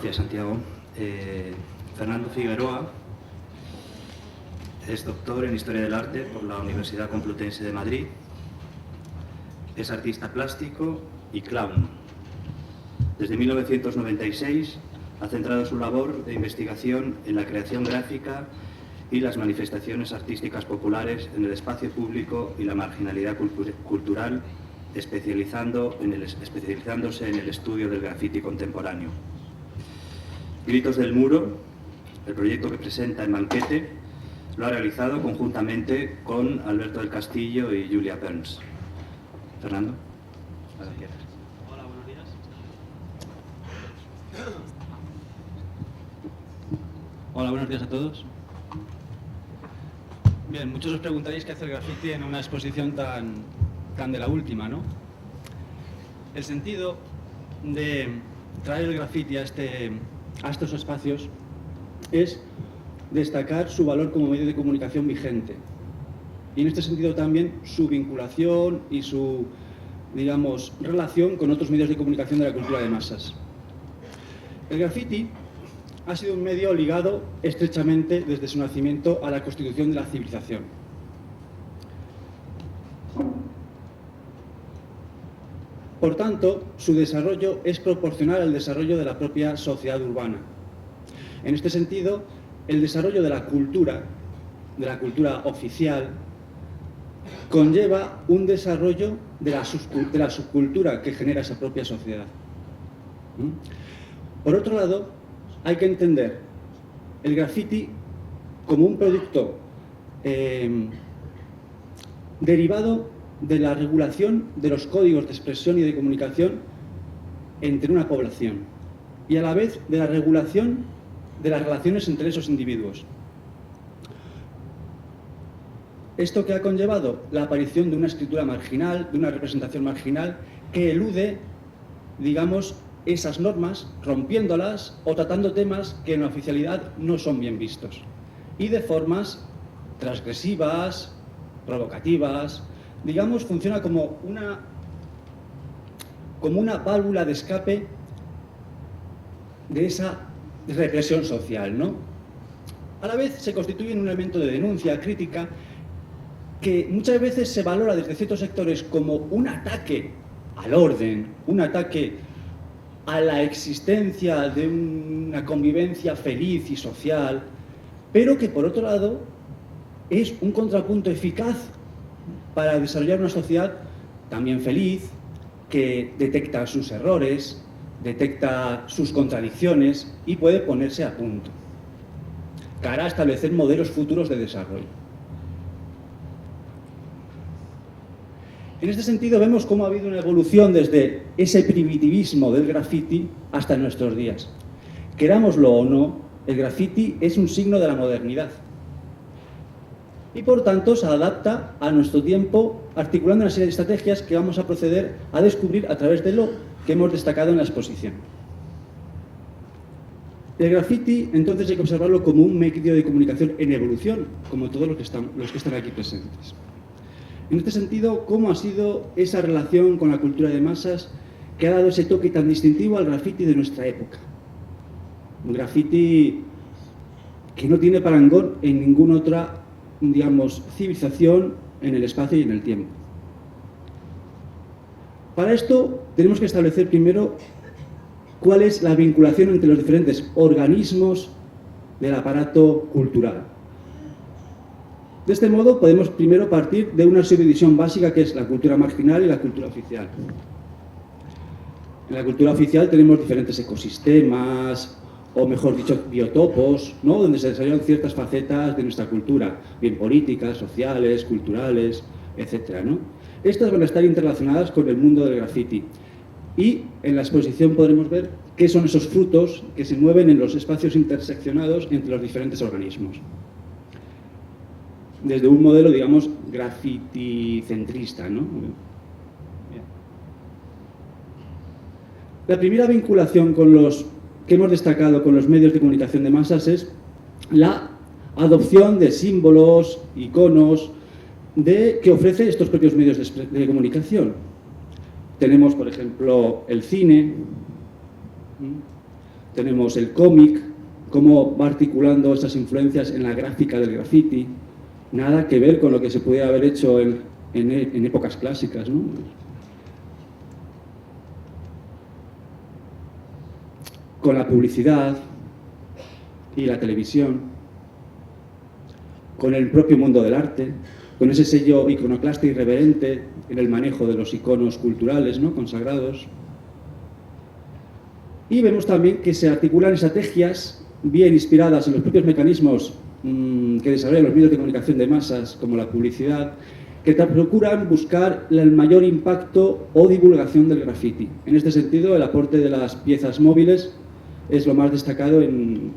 Gracias, Santiago. Fernando Figueroa es doctor en Historia del Arte por la Universidad Complutense de Madrid. Es artista plástico y clown. Desde 1996 ha centrado su labor de investigación en la creación gráfica y las manifestaciones artísticas populares en el espacio público y la marginalidad cultural, especializándose en el estudio del grafiti contemporáneo. Gritos del Muro, el proyecto que presenta en Banquete, lo ha realizado conjuntamente con Alberto del Castillo y Julia Perns. Fernando, gracias. Hola, buenos días. Hola, buenos días a todos. Bien, muchos os preguntaréis qué hace el grafiti en una exposición tan de la última, ¿no? El sentido de traer el grafiti a estos espacios es destacar su valor como medio de comunicación vigente. Y en este sentido también su vinculación y su, digamos, relación con otros medios de comunicación de la cultura de masas. El grafiti ha sido un medio ligado estrechamente desde su nacimiento a la constitución de la civilización. Por tanto, su desarrollo es proporcional al desarrollo de la propia sociedad urbana. En este sentido, el desarrollo de la cultura oficial, conlleva un desarrollo de la subcultura que genera esa propia sociedad. Por otro lado, hay que entender el grafiti como un producto derivado de la regulación de los códigos de expresión y de comunicación entre una población y a la vez de la regulación de las relaciones entre esos individuos. Esto que ha conllevado la aparición de una escritura marginal, de una representación marginal que elude, digamos, esas normas, rompiéndolas o tratando temas que en la oficialidad no son bien vistos y de formas transgresivas, provocativas, digamos, funciona como una válvula de escape de esa represión social, ¿no? A la vez se constituye un elemento de denuncia, crítica, que muchas veces se valora desde ciertos sectores como un ataque al orden, un ataque a la existencia de una convivencia feliz y social, pero que por otro lado es un contrapunto eficaz para desarrollar una sociedad también feliz, que detecta sus errores, detecta sus contradicciones y puede ponerse a punto, cara a establecer modelos futuros de desarrollo. En este sentido vemos cómo ha habido una evolución desde ese primitivismo del grafiti hasta nuestros días. Querámoslo o no, el grafiti es un signo de la modernidad y por tanto se adapta a nuestro tiempo articulando una serie de estrategias que vamos a proceder a descubrir a través de lo que hemos destacado en la exposición. El grafiti entonces hay que observarlo como un medio de comunicación en evolución, como todos los que están aquí presentes. En este sentido, ¿cómo ha sido esa relación con la cultura de masas que ha dado ese toque tan distintivo al grafiti de nuestra época? Un grafiti que no tiene parangón en ninguna otra, digamos, civilización en el espacio y en el tiempo. Para esto tenemos que establecer primero cuál es la vinculación entre los diferentes organismos del aparato cultural. De este modo podemos primero partir de una subdivisión básica que es la cultura marginal y la cultura oficial. En la cultura oficial tenemos diferentes ecosistemas, o mejor dicho, biotopos, ¿no?, donde se desarrollan ciertas facetas de nuestra cultura, bien políticas, sociales, culturales, etc., ¿no? Estas van a estar interrelacionadas con el mundo del grafiti. Y en la exposición podremos ver qué son esos frutos que se mueven en los espacios interseccionados entre los diferentes organismos. Desde un modelo, digamos, grafiti-centrista, ¿no? La primera vinculación que hemos destacado con los medios de comunicación de masas es la adopción de símbolos, iconos, que ofrecen estos propios medios de comunicación. Tenemos, por ejemplo, el cine, Tenemos el cómic, cómo va articulando esas influencias en la gráfica del graffiti. Nada que ver con lo que se pudiera haber hecho en épocas clásicas, ¿no? Con la publicidad y la televisión, con el propio mundo del arte, con ese sello iconoclasta irreverente en el manejo de los iconos culturales, ¿no?, consagrados. Y vemos también que se articulan estrategias bien inspiradas en los propios mecanismos que desarrollan los medios de comunicación de masas, como la publicidad, que procuran buscar el mayor impacto o divulgación del graffiti. En este sentido, el aporte de las piezas móviles es lo más destacado en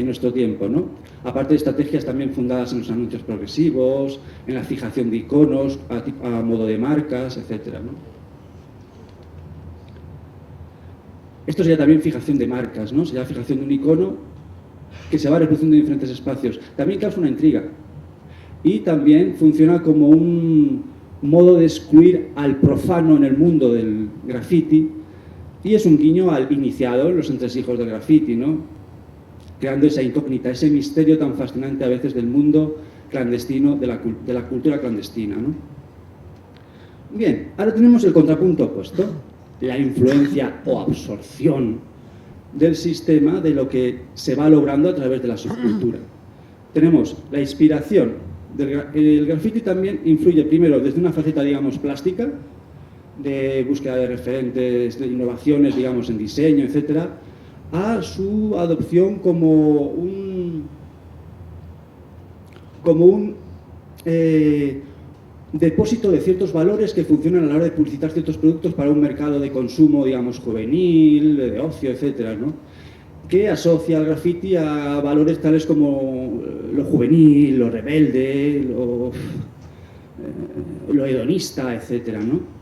nuestro tiempo, ¿no? Aparte de estrategias también fundadas en los anuncios progresivos, en la fijación de iconos a modo de marcas, etc., ¿no? Esto sería también fijación de marcas, ¿no? Sería fijación de un icono que se va reproduciendo en diferentes espacios. También causa una intriga y también funciona como un modo de excluir al profano en el mundo del graffiti, y es un guiño al iniciado en los entresijos del graffiti, ¿no?, creando esa incógnita, ese misterio tan fascinante a veces del mundo clandestino, de la cultura clandestina, ¿no? Bien, ahora tenemos el contrapunto opuesto, la influencia o absorción del sistema de lo que se va logrando a través de la subcultura. Tenemos la inspiración. El graffiti también influye primero desde una faceta, digamos, plástica, de búsqueda de referentes, de innovaciones, digamos, en diseño, etcétera, a su adopción como un depósito de ciertos valores que funcionan a la hora de publicitar ciertos productos para un mercado de consumo, digamos, juvenil, de ocio, etcétera, ¿no?, que asocia al graffiti a valores tales como lo juvenil, lo rebelde, lo hedonista, etcétera, ¿no?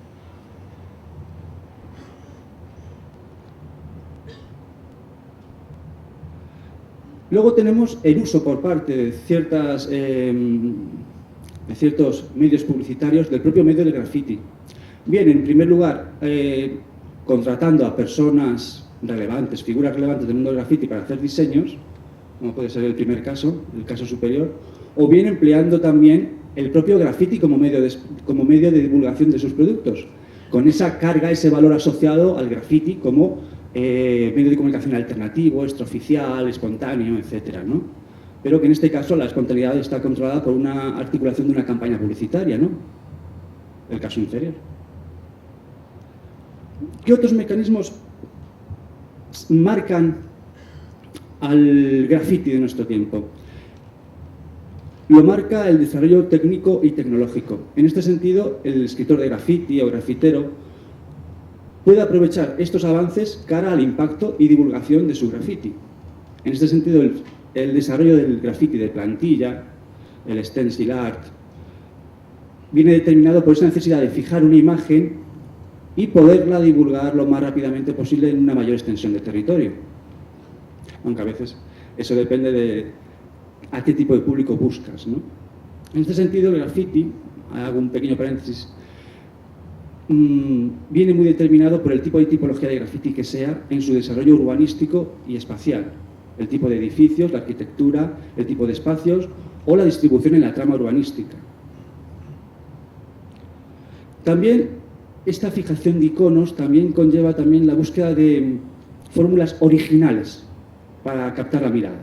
Luego tenemos el uso por parte de ciertos medios publicitarios del propio medio del graffiti. Bien, en primer lugar, contratando a personas relevantes, figuras relevantes del mundo del graffiti para hacer diseños, como puede ser el primer caso, el caso superior, o bien empleando también el propio graffiti como medio de divulgación de sus productos, con esa carga, ese valor asociado al graffiti como medio de comunicación alternativo, extraoficial, espontáneo, etcétera, ¿no? Pero que en este caso la espontaneidad está controlada por una articulación de una campaña publicitaria, ¿no? El caso inferior. ¿Qué otros mecanismos marcan al graffiti de nuestro tiempo? Lo marca el desarrollo técnico y tecnológico. En este sentido, el escritor de graffiti o grafitero puede aprovechar estos avances cara al impacto y divulgación de su graffiti. En este sentido, el desarrollo del graffiti de plantilla, el stencil art, viene determinado por esa necesidad de fijar una imagen y poderla divulgar lo más rápidamente posible en una mayor extensión de territorio. Aunque a veces eso depende de a qué tipo de público buscas, ¿no? En este sentido, el graffiti, hago un pequeño paréntesis, viene muy determinado por el tipo de tipología de graffiti que sea en su desarrollo urbanístico y espacial. El tipo de edificios, la arquitectura, el tipo de espacios o la distribución en la trama urbanística. También esta fijación de iconos también conlleva también la búsqueda de fórmulas originales para captar la mirada.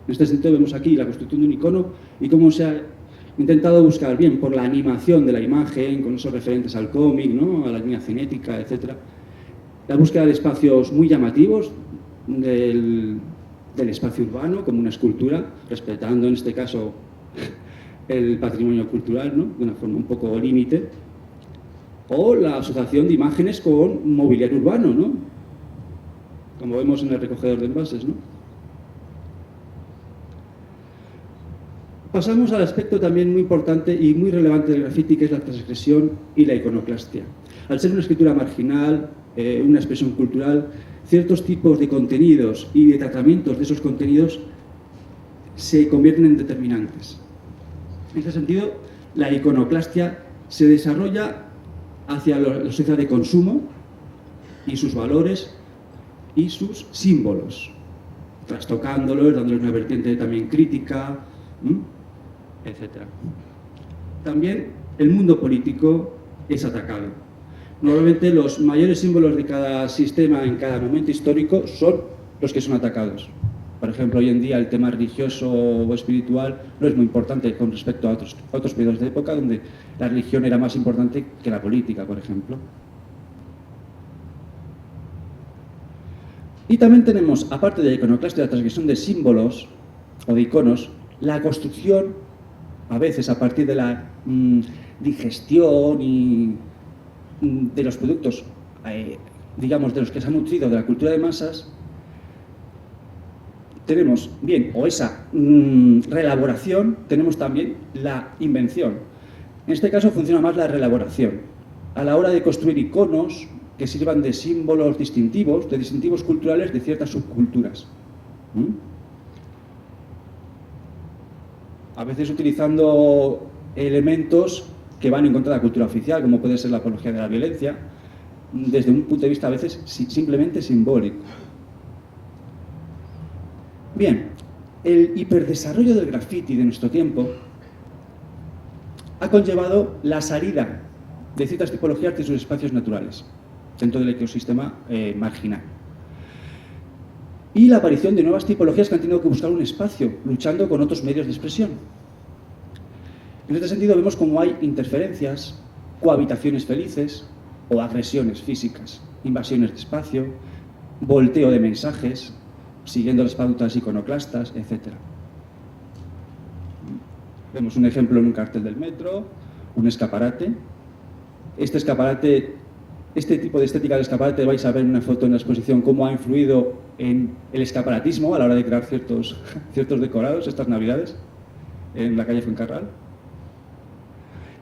En este sentido vemos aquí la construcción de un icono y cómo se ha intentado buscar bien por la animación de la imagen, con esos referentes al cómic, ¿no?, a la línea cinética, etc. La búsqueda de espacios muy llamativos del espacio urbano, como una escultura, respetando en este caso el patrimonio cultural, ¿no?, de una forma un poco límite, o la asociación de imágenes con mobiliario urbano, ¿no?, como vemos en el recogedor de envases, ¿no? Pasamos al aspecto también muy importante y muy relevante del graffiti, que es la transgresión y la iconoclastia. Al ser una escritura marginal, una expresión cultural, ciertos tipos de contenidos y de tratamientos de esos contenidos se convierten en determinantes. En este sentido, la iconoclastia se desarrolla hacia la sociedad de consumo y sus valores y sus símbolos, trastocándolos, dándoles una vertiente también crítica, etc. También el mundo político es atacado. Normalmente los mayores símbolos de cada sistema en cada momento histórico son los que son atacados. Por ejemplo, hoy en día el tema religioso o espiritual no es muy importante con respecto a otros periodos de época donde la religión era más importante que la política, por ejemplo. Y también tenemos, aparte de la iconoclastia y la transgresión de símbolos o de iconos, la construcción, a veces a partir de la digestión y de los productos, digamos, de los que se han nutrido de la cultura de masas, tenemos bien, o esa reelaboración, tenemos también la invención. En este caso funciona más la reelaboración. A la hora de construir iconos que sirvan de símbolos distintivos, de distintivos culturales de ciertas subculturas. A veces utilizando elementos que van en contra de la cultura oficial, como puede ser la apología de la violencia, desde un punto de vista a veces simplemente simbólico. Bien, el hiperdesarrollo del graffiti de nuestro tiempo ha conllevado la salida de ciertas tipologías de sus espacios naturales dentro del ecosistema marginal y la aparición de nuevas tipologías que han tenido que buscar un espacio luchando con otros medios de expresión. En este sentido vemos cómo hay interferencias, cohabitaciones felices o agresiones físicas, invasiones de espacio, volteo de mensajes, siguiendo las pautas iconoclastas, etc. Vemos un ejemplo en un cartel del metro, un escaparate. Este escaparate, este tipo de estética del escaparate, vais a ver en una foto en la exposición cómo ha influido en el escaparatismo a la hora de crear ciertos decorados estas navidades en la calle Fuencarral.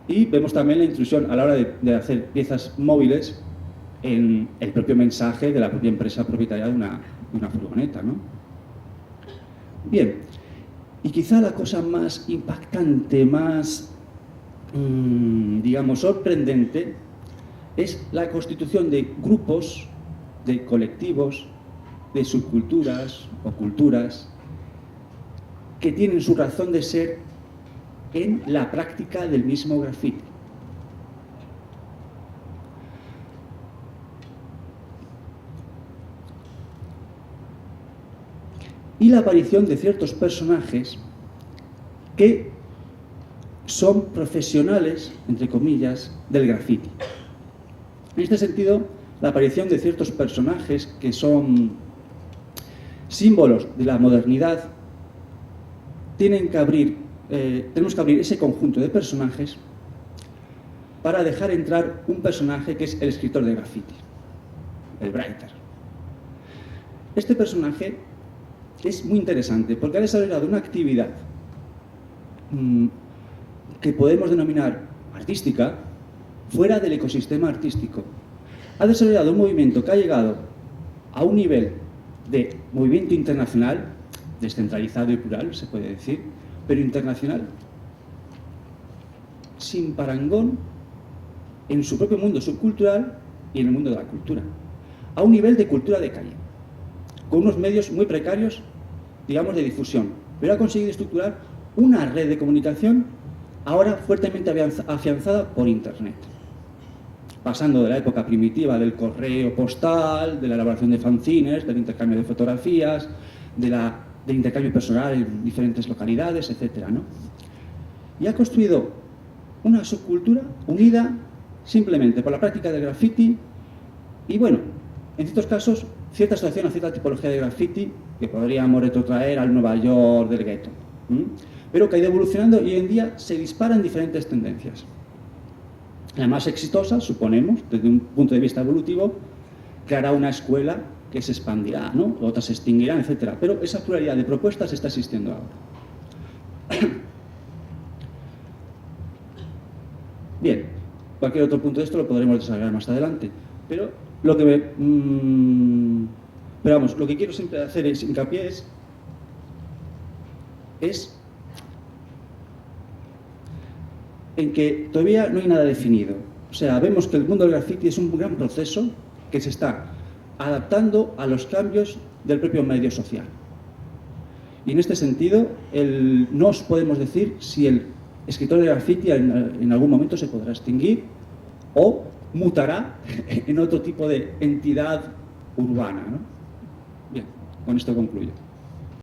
Y vemos también la intrusión a la hora de hacer piezas móviles en el propio mensaje de la propia empresa propietaria de una furgoneta, ¿no? Bien, y quizá la cosa más impactante, más, digamos, sorprendente, es la constitución de grupos, de colectivos, de subculturas o culturas que tienen su razón de ser en la práctica del mismo graffiti. Y la aparición de ciertos personajes que son profesionales, entre comillas, del graffiti. En este sentido, la aparición de ciertos personajes que son símbolos de la modernidad, tenemos que abrir ese conjunto de personajes para dejar entrar un personaje que es el escritor de graffiti, el writer. Este personaje es muy interesante porque ha desarrollado una actividad que podemos denominar artística fuera del ecosistema artístico. Ha desarrollado un movimiento que ha llegado a un nivel de movimiento internacional, descentralizado y plural, se puede decir, pero internacional, sin parangón en su propio mundo subcultural y en el mundo de la cultura, a un nivel de cultura de calle, con unos medios muy precarios, digamos, de difusión, pero ha conseguido estructurar una red de comunicación ahora fuertemente afianzada por Internet, pasando de la época primitiva del correo postal, de la elaboración de fanzines, del intercambio de fotografías, del intercambio personal en diferentes localidades, etc., ¿no? Y ha construido una subcultura unida simplemente por la práctica del graffiti y, bueno, en ciertos casos, cierta asociación a cierta tipología de graffiti que podríamos retrotraer al Nueva York del gueto, pero que ha ido evolucionando y hoy en día se disparan diferentes tendencias. La más exitosa, suponemos, desde un punto de vista evolutivo, creará una escuela que se expandirá, ¿no? Otras se extinguirán, etc. Pero esa pluralidad de propuestas está existiendo ahora. Bien, cualquier otro punto de esto lo podremos desarrollar más adelante. Pero lo que lo que quiero siempre hacer es hincapié es en que todavía no hay nada definido. O sea, vemos que el mundo del graffiti es un gran proceso que se está adaptando a los cambios del propio medio social. Y en este sentido, no os podemos decir si el escritor de graffiti en algún momento se podrá extinguir o mutará en otro tipo de entidad urbana, ¿no? Bien, con esto concluyo.